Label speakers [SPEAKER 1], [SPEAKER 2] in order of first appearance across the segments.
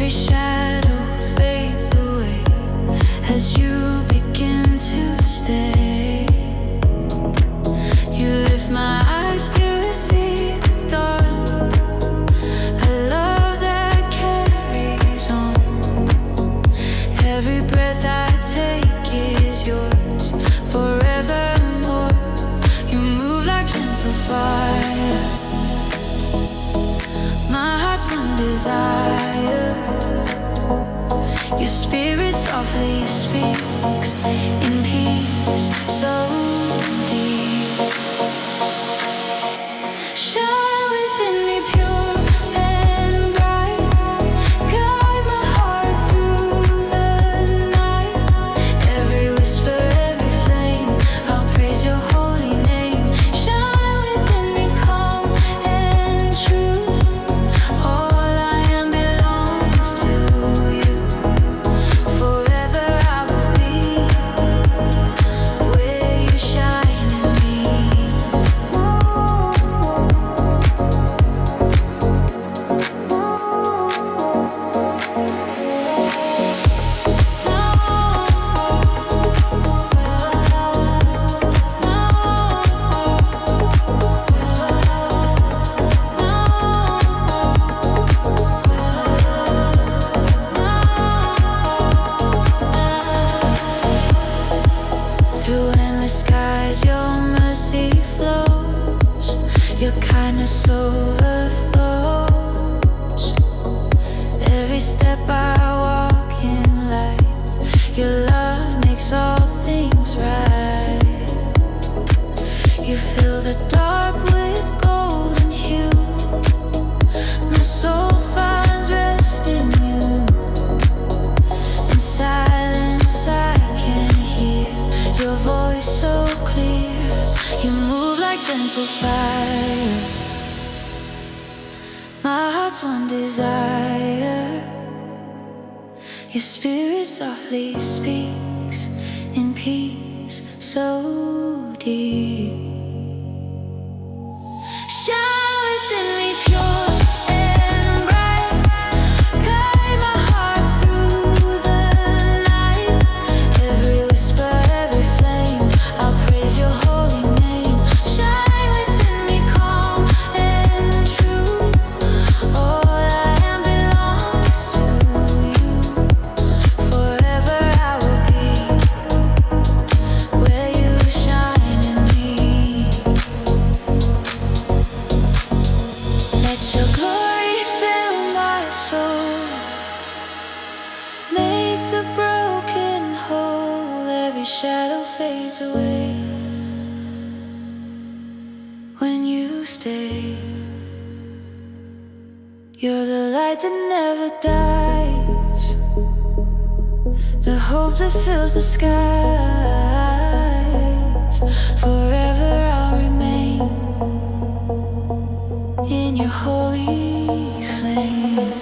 [SPEAKER 1] Every shadow fades away as you begin to stay. You lift my eyes to see the dawn, a love that carries on. Every breath I take is yours forevermore. You move like gentle fire, my heart's one desire. Your spirit softly speaks in peace so deep. Shine within me pure and bright. Guide my heart through the night. Every whisper, every flame, I'll praise your holy name. Shine within me calm and true. All I am belongs to you. Forever I will be where you shine in me. Through endless skies, your mercy flows. Your kindness overflows. Every step I walk in light, your love makes all things right. You fill the dark with golden hue. My soul finds rest in you. In silence I can hear your voice so clear. You move like gentle fire, my heart's one desire. Your spirit softly speaks in peace so deep. Shine within me pure and bright. Guide my heart through the night. Every whisper, every flame, I'll praise your holy name. Shine within me calm and true. All I am belongs to you. Forever I will be where you shine in me. Let your glory fill my soul. Make the broken whole. Every shadow fades away when you stay. You're the light that never dies, the hope that fills the skies. Forever I'll remain in your holy flame.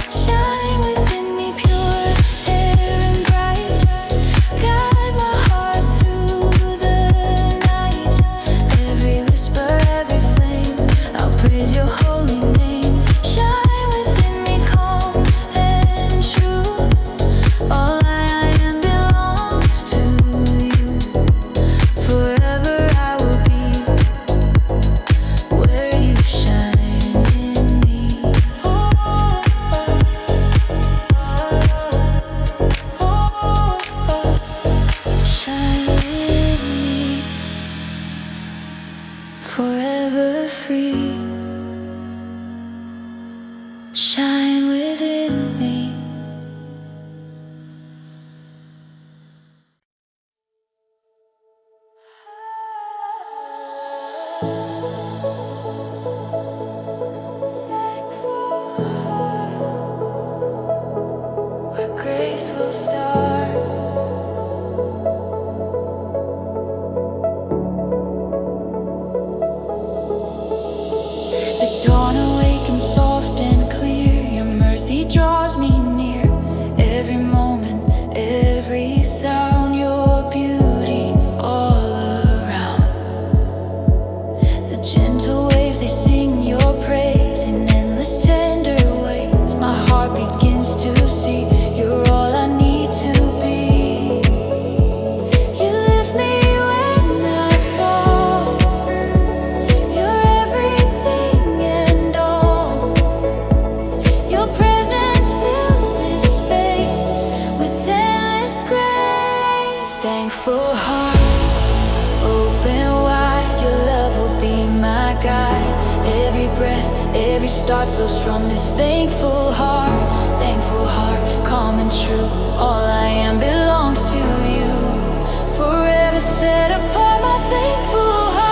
[SPEAKER 1] Shine within me pure and bright. Guide my heart through the night. Every whisper, every flame, I'll praise your holy name. Shine within me calm and true. All I am belongs to you. Forever I will be where you shine in me. Shine in me, forever free. Shine within me. Where grace will start. The dawn breath, every start flows from this thankful heart. Thankful heart, calm and true. All I am belongs to you. Forever set apart, my thankful heart.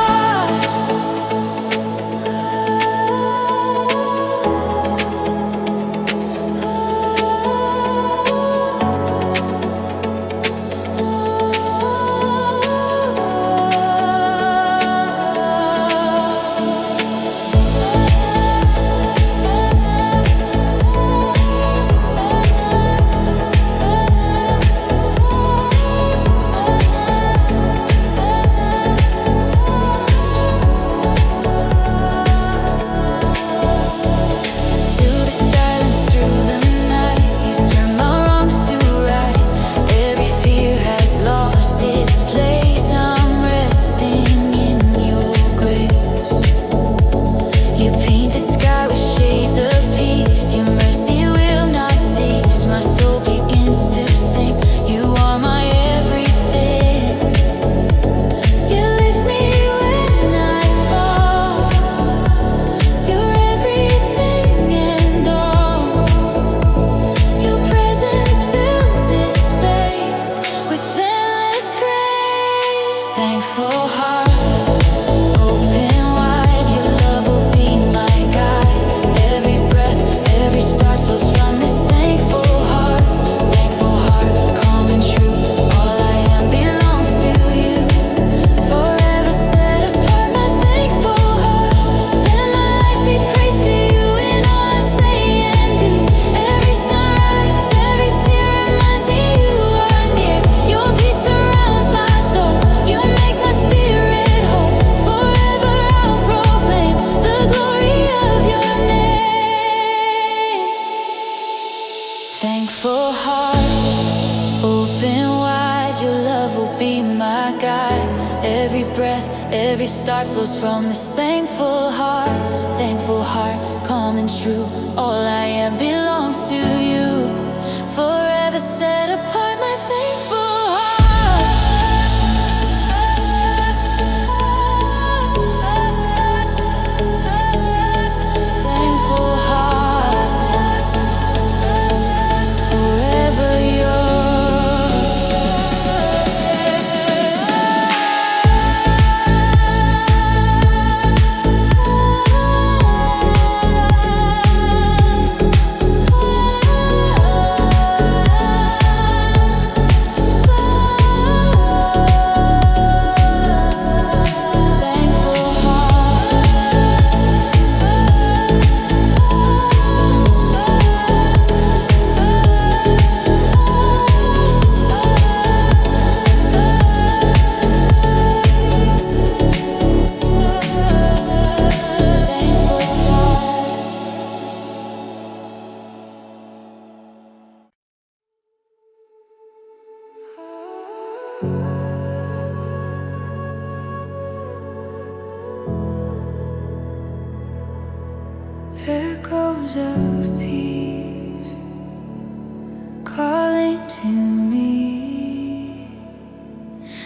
[SPEAKER 1] Thankful heart, open wide, your love will be my guide. Every breath, every start flows from this thankful heart. Thankful heart, calm and true. All I am belongs to you. Forever set apart, my thankful heart. Thankful heart, forever echoes of peace calling to me.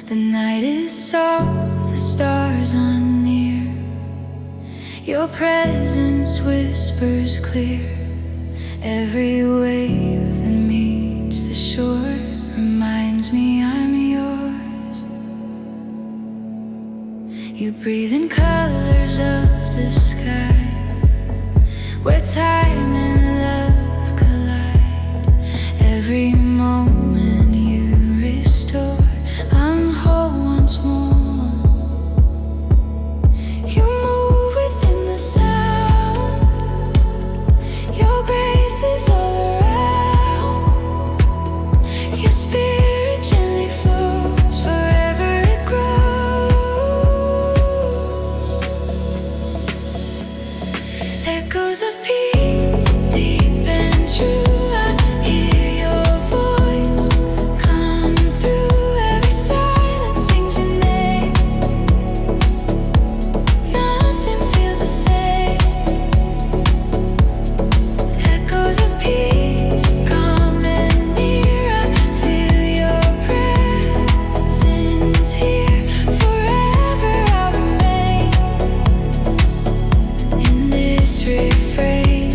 [SPEAKER 1] The night is soft, the stars are near. Your presence whispers clear. Every wave that meets the shore reminds me I'm yours. You breathe in colors of the sky, where time and love collide. Every moment you restore, I'm whole once more. You move within the sound, your grace is all around. Your spirit gently flows, forever it grows. Echoes of peace, deep and true. I hear your voice come through. Every silence sings your name. Nothing feels the same. Echoes of peace, calm and near. I feel your presence here. Forever I'll remain in this this refrain.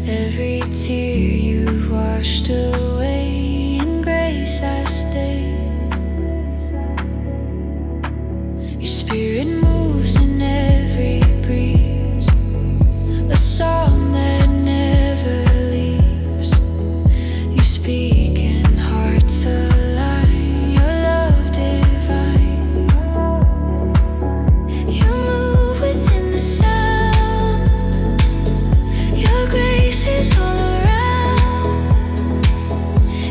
[SPEAKER 1] Every tear you've washed away, in grace I stay. Your spirit moves in every breeze, a song that never leaves. You speak and hearts align, your love divine. You move within the sound, your grace is all around.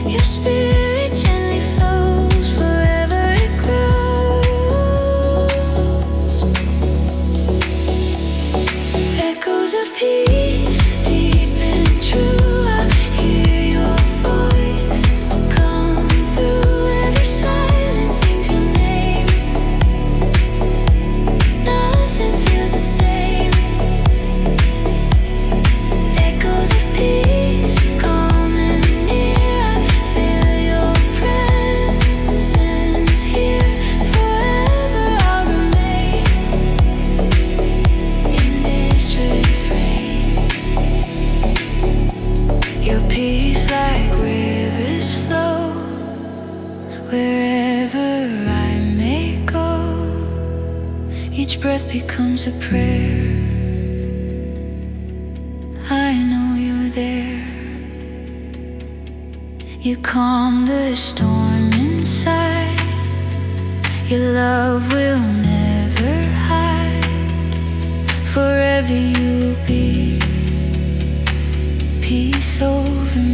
[SPEAKER 1] Your spirit gently flows, forever it grows. Echoes of peace, deep and true. I hear your voice come through. Every silence sings your name. Nothing feels the same. Echoes of peace, calm and near. I feel your presence here. Forever I'll remain in this refrain. Your peace like rivers flow wherever I may go. Each breath becomes a prayer. I know you're there. You calm the storm inside. Your love will never hide. Forever you'll be peace over me.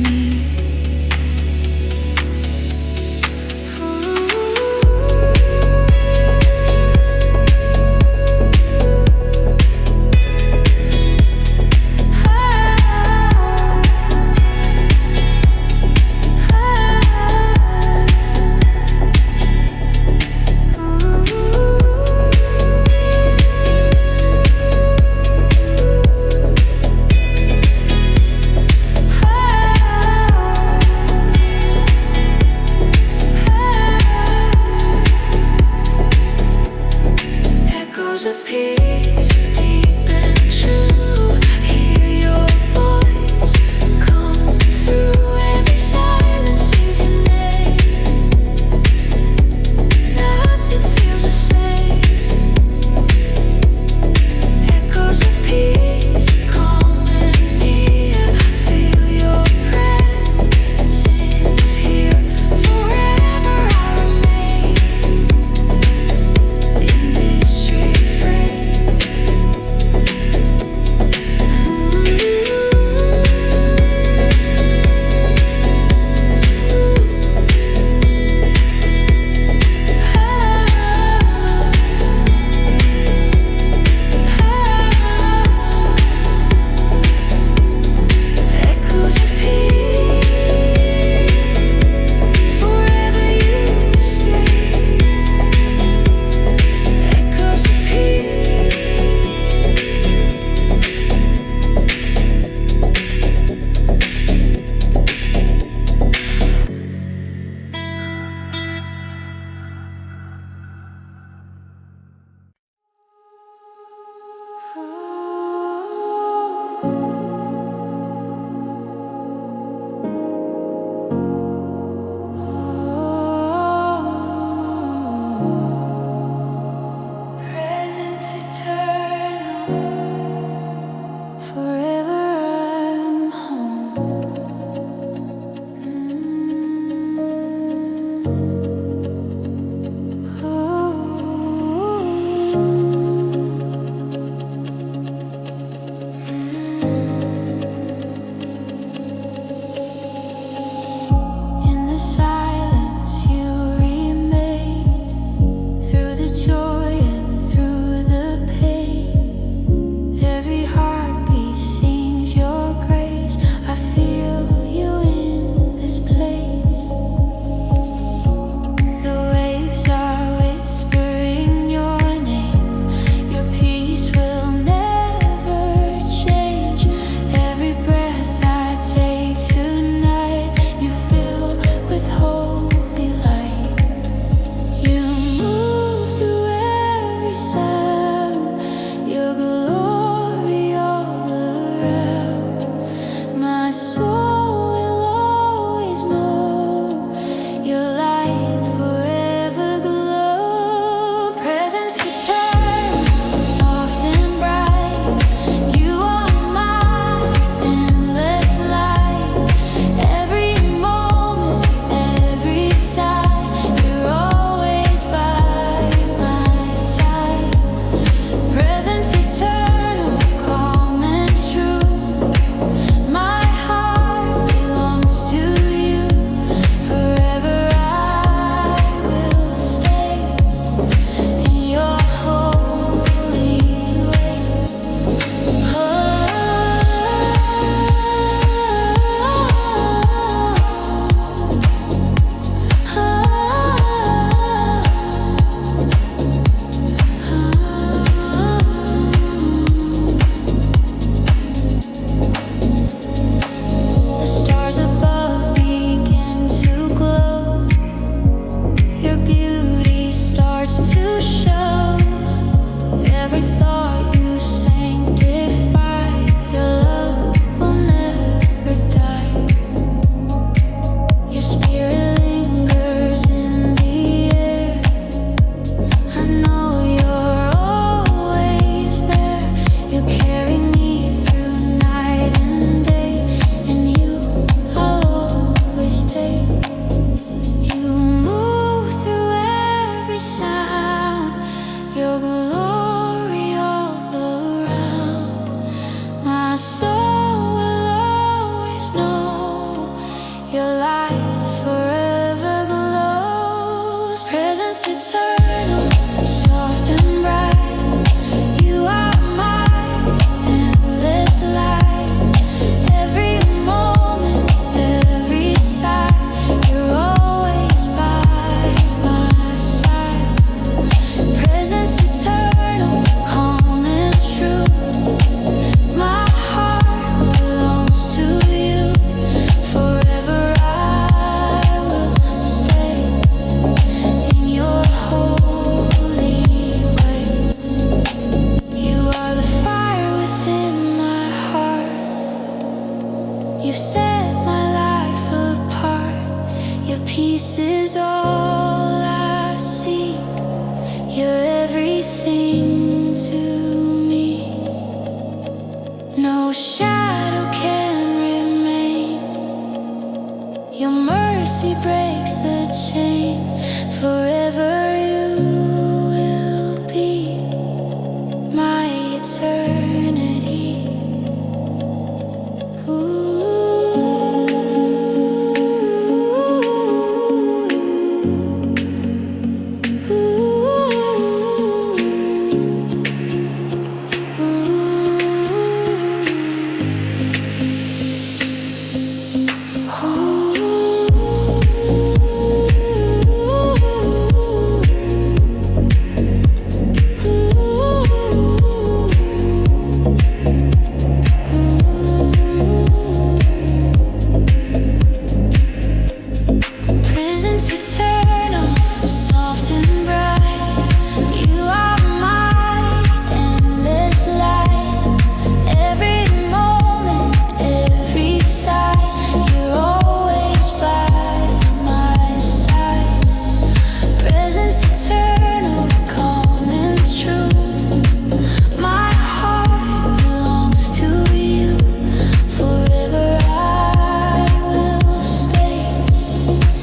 [SPEAKER 1] Your light forever glows. Presence eternal, soft and bright. You are my endless light. Every moment, every sigh, you're always by my side. Presence eternal, calm and true. My heart belongs to you. Forever I will stay in your holy way. You are the fire within my heart. You've set my life apart. Your peace is all I see. You're everything to me. No shadow can remain. Your mercy breaks the chain. Forever you will be my eternity. Presence eternal, soft and bright. You are my endless light. Every moment, every sigh, you're always by my side. Presence eternal, calm and true. My heart belongs to you. Forever I will stay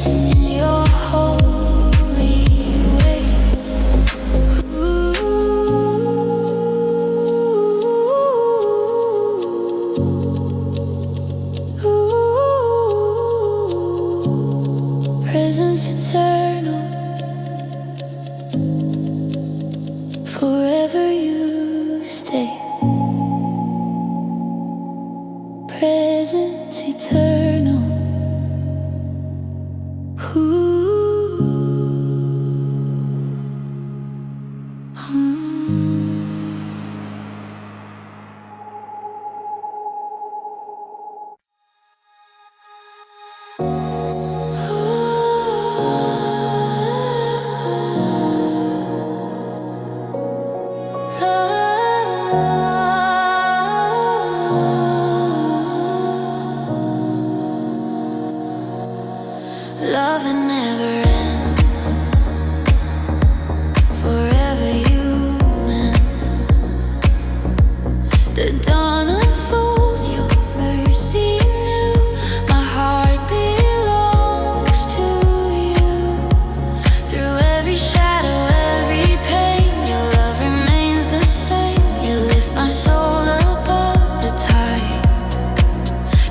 [SPEAKER 1] in your holy way. Presence eternal, forever you stay. Presence eternal. Love and never ends. Forever human. The dawn unfolds, your mercy new. My heart belongs to you. Through every shadow, every pain, your love remains the same. You lift my soul above the tide.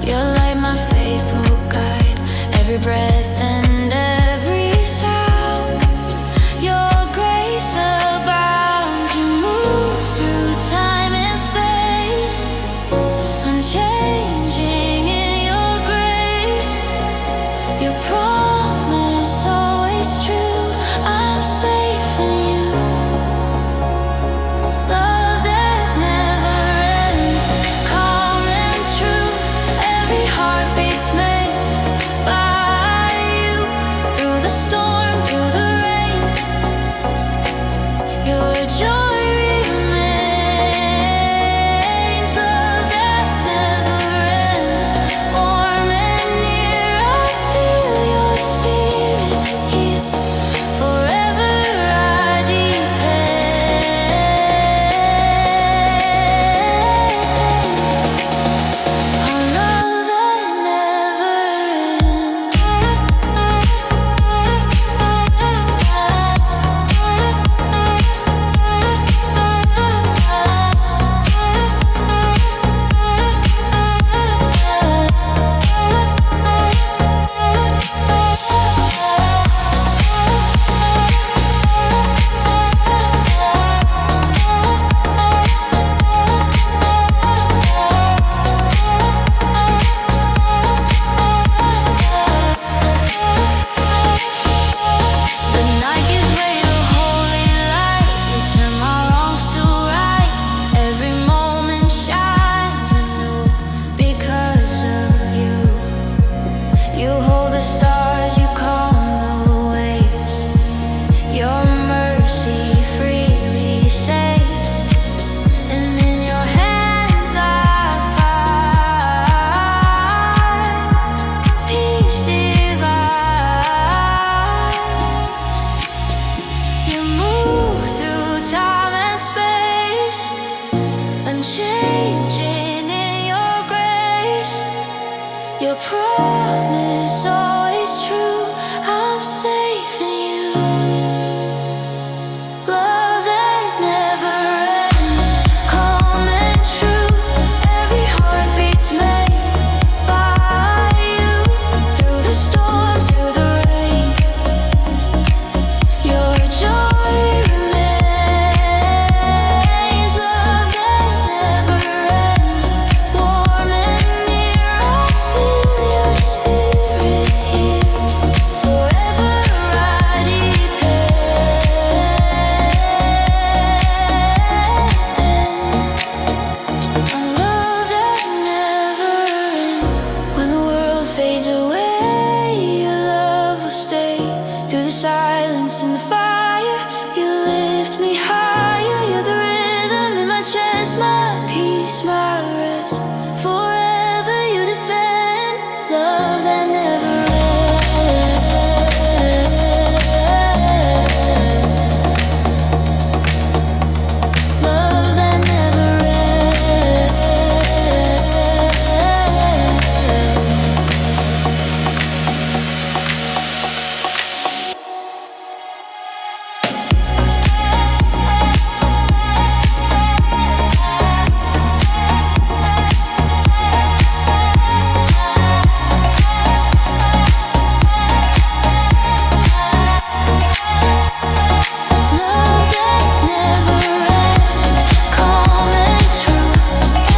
[SPEAKER 1] You're like my faithful guide. Every breath and every sound, your grace abounds. You move through time and space, unchanging in your grace. Your promise always true. I'm safe in you. Love that never ends, calm and true. Every heartbeat's made by Your promise always true. I'm safe in you. Love that never ends, calm and true. Every heartbeat's made by you. Through the storm, through the rain, your joy remains. Love that never ends, warm and near. I feel your spirit here. Forever I depend. A love that never ends. When the world fades away, your love will stay. Through the silence and the fire, you lift me higher. You're the rhythm in my chest, my peace, my rest. Forever you defend. Love that never ends. Love that never Love that never ends, calm and true.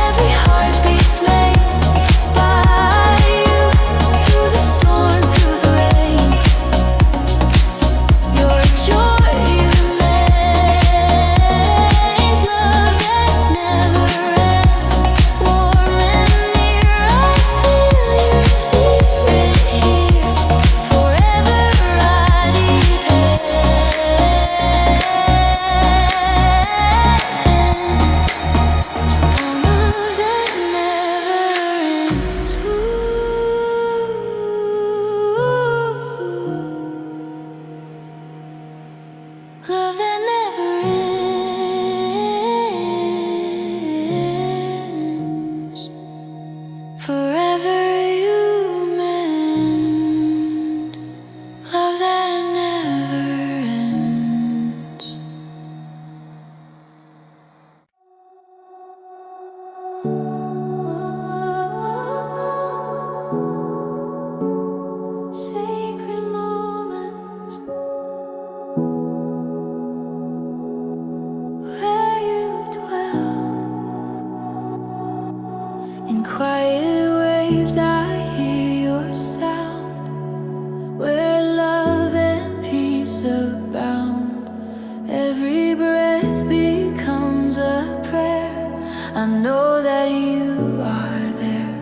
[SPEAKER 1] Every heartbeat's made by you. Through the storm, through the rain, your joy remains. Love that never ends, warm and near. I feel your spirit here. Forever I depend. Love that never ends. Love that never ends. Forever you mend. Love that never ends. Sacred moments where you dwell. In quiet waves I hear your sound, where love and peace abound. Every breath becomes a prayer. I know that you are there.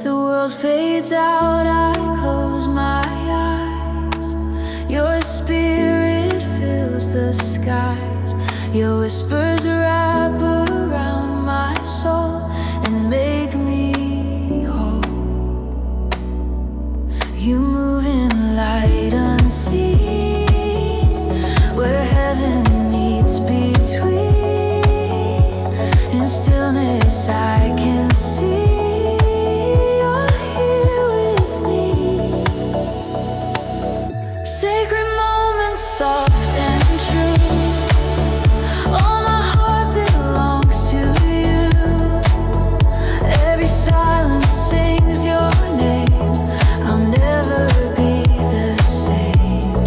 [SPEAKER 1] The world fades out, I close my eyes. Your spirit fills the skies. Your whispers wrap around my soul and make me whole. You move in light unseen, where heaven meets between. In stillness I can see you're here with me. Sacred moments, soft and true. All my heart belongs to you. Every silence sings your name. I'll never be the same.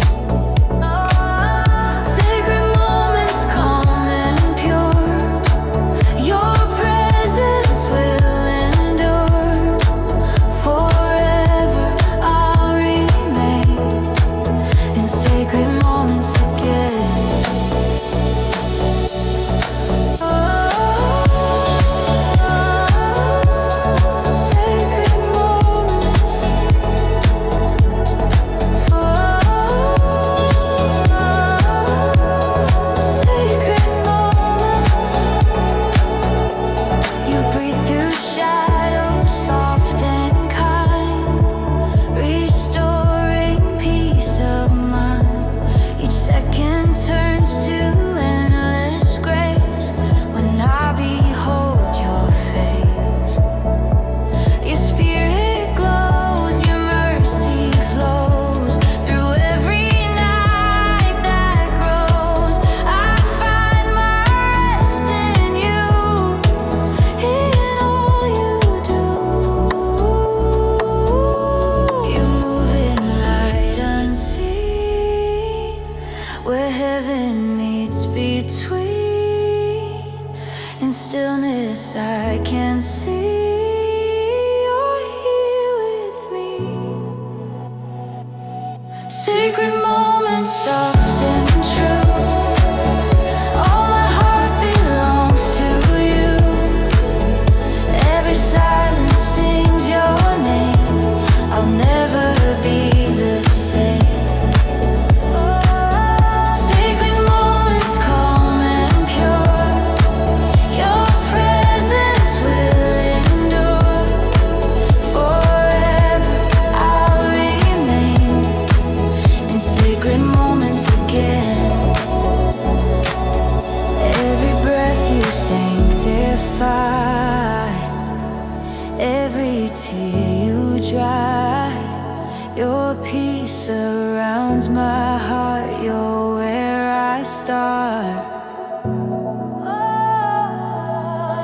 [SPEAKER 1] Sacred moments, calm and pure. Your presence dry. Your peace surrounds my heart. You're where I start.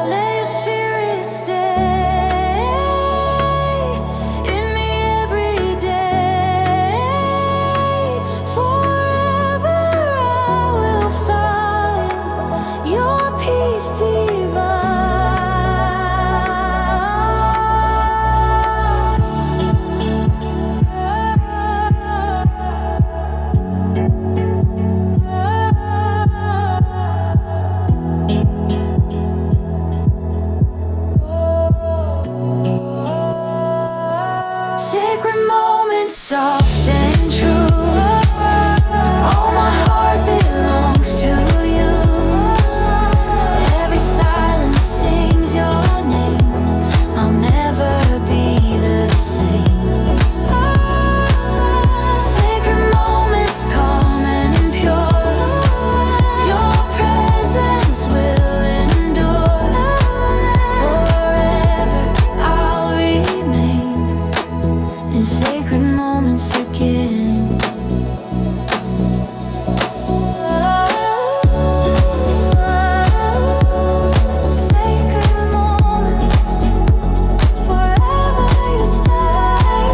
[SPEAKER 1] Let your spirit stay in me every day. Forever I will find your peace divine. Sacred moments, soft and true. All my heart belongs to you. Every silence sings your name. I'll never be the same. Sacred moments, calm and pure. Your presence will endure. Forever I'll remain in sacred moments again. Sacred moments, forever you stay.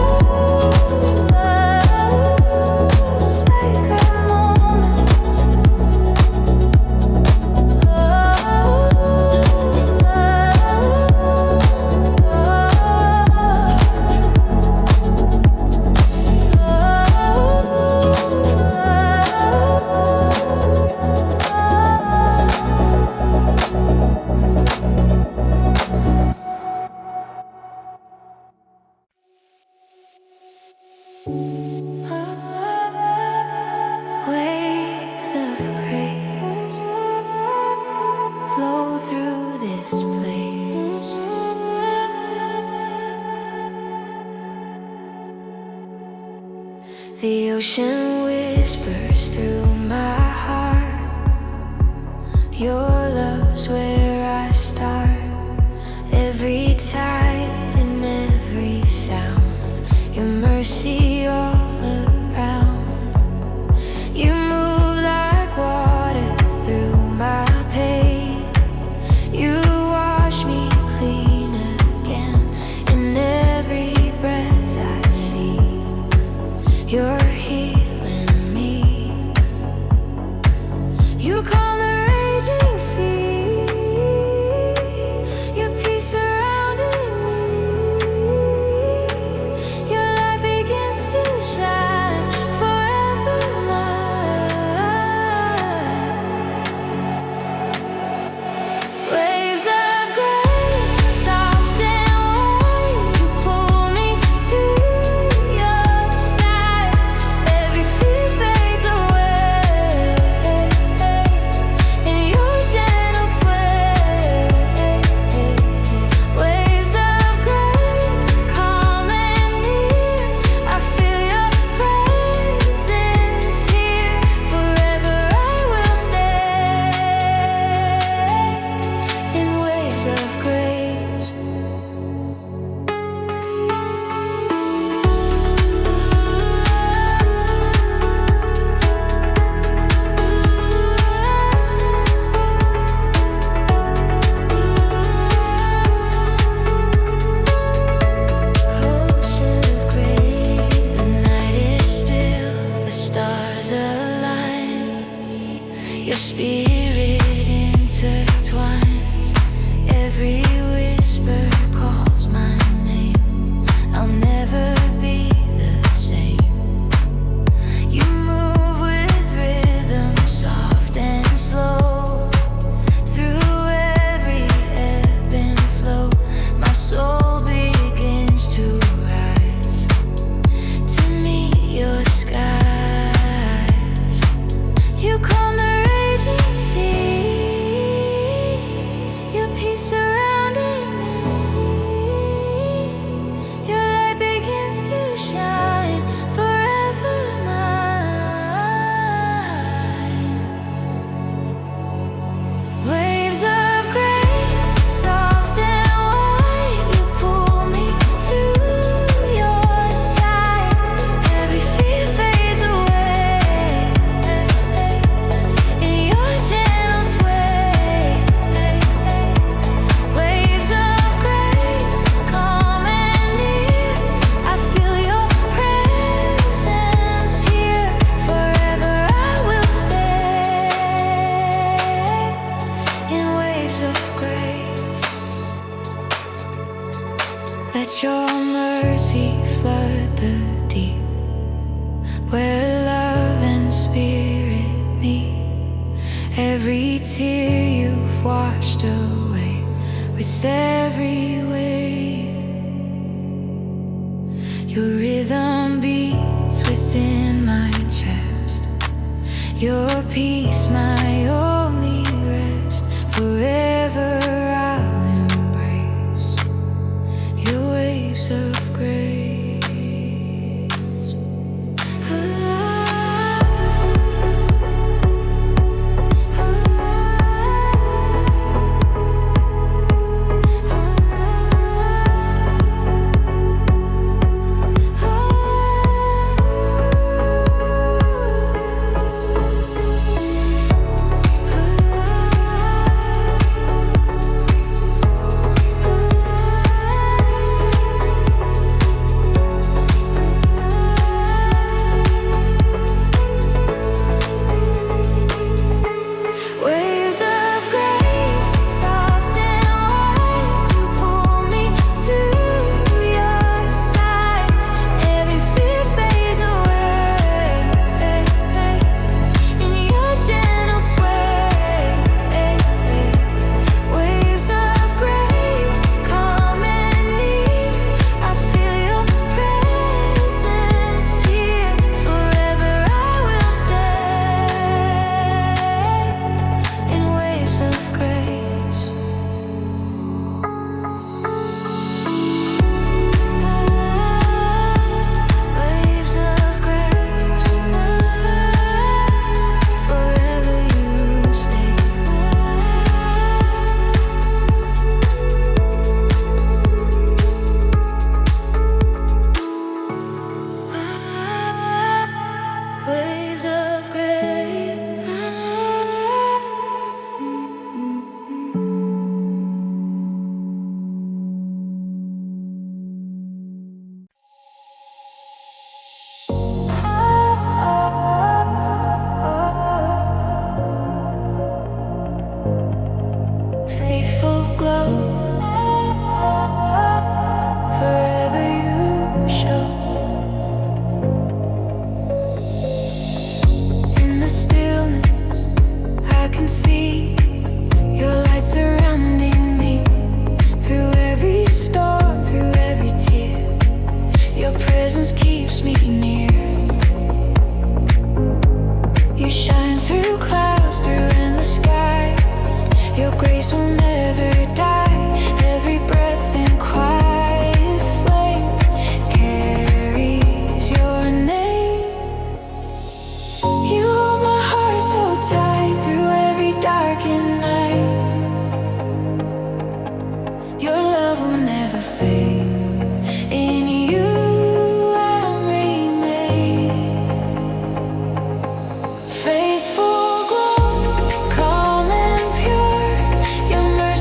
[SPEAKER 1] Sacred moments. Waves of grace flow through this place. The ocean whispers through my heart. Your love's where I start. Every tide and every sound, your mercy all around. You move like water through my pain. You wash me clean again. In every breath I see, you're healing me. You calm the raging sea. your mercy flood the deep, where love and spirit meet. Every tear you've washed away with every wave. Your rhythm beats within my chest, your peace my only rest. Forever I'll embrace your waves of grace. Faithful glow, calm and pure, your mercy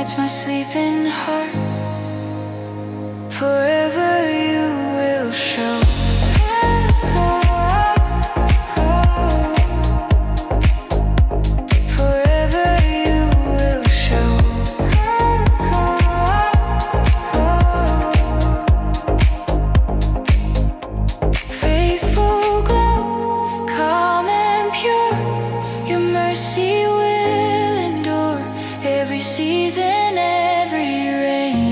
[SPEAKER 1] guides my sleeping heart. Forever you will show. Forever you will show. Faithful glow, calm and pure, your mercy will endure every season, every rain.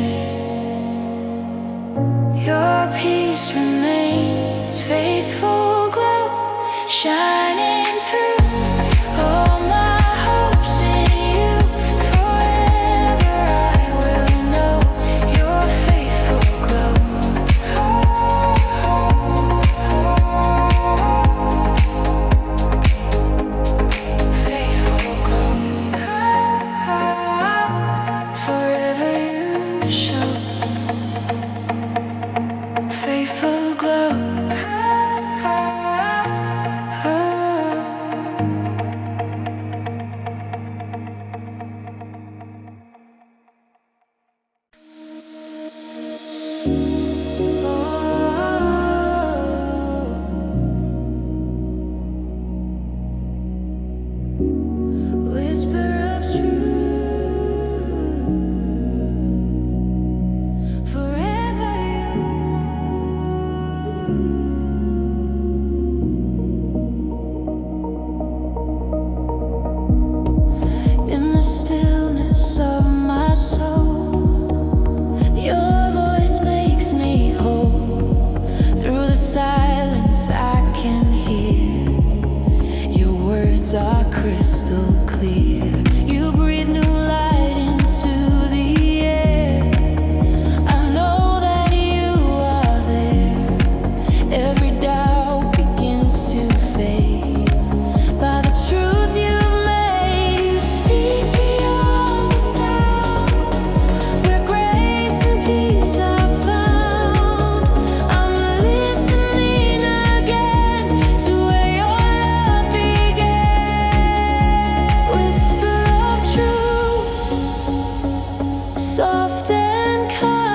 [SPEAKER 1] Your peace remains, faithful glow, shining through. All my hopes in you, forever I will know your faithful glow. Faithful glow, forever you show. Faithful glow. Whisper of truth, forever you move. In the stillness of my soul, your voice makes me whole. Through the silence I can hear, your words are crystal clear. You breathe new light into the air. I know that you are there. Every doubt begins to fade by the truth you've made. You speak beyond the sound, where grace and peace are found. I'm listening again to where your love began. Whisper of truth, soft and kind.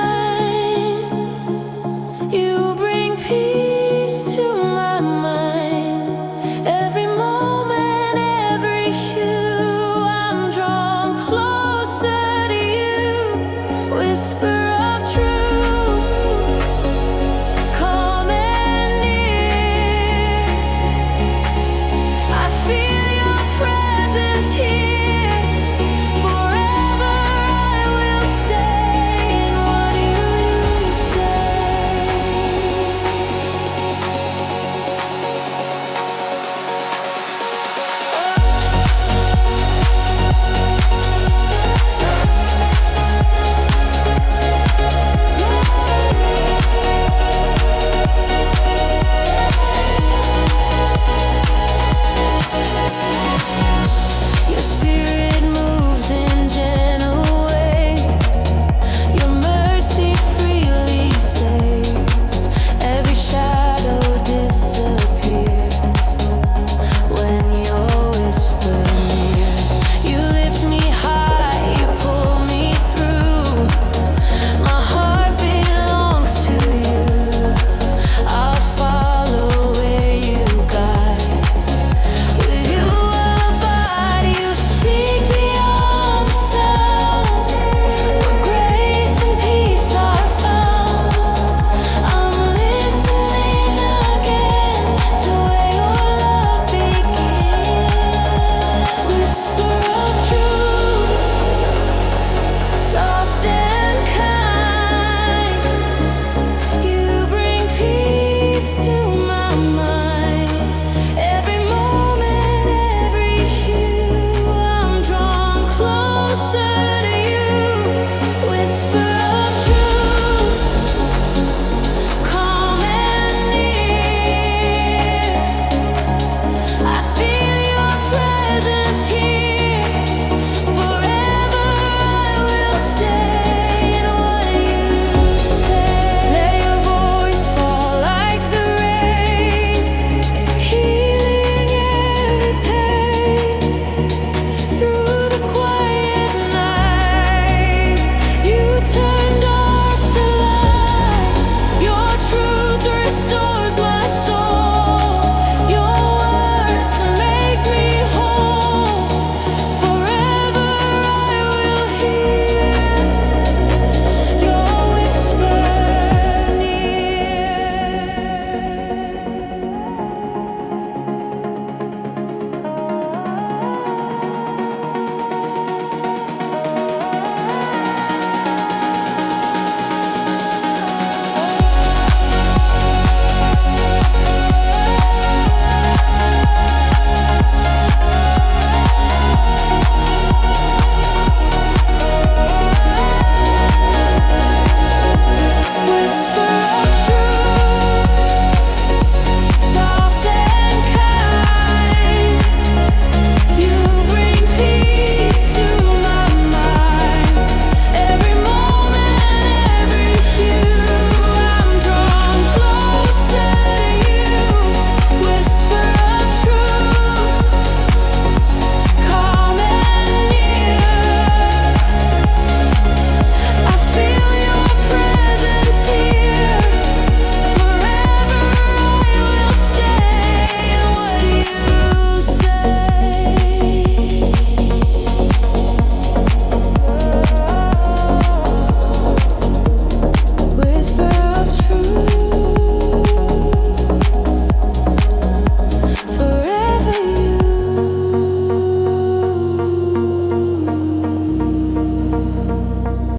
[SPEAKER 1] You bring peace to my mind. Every moment, every hue, I'm drawn closer to you. Whisper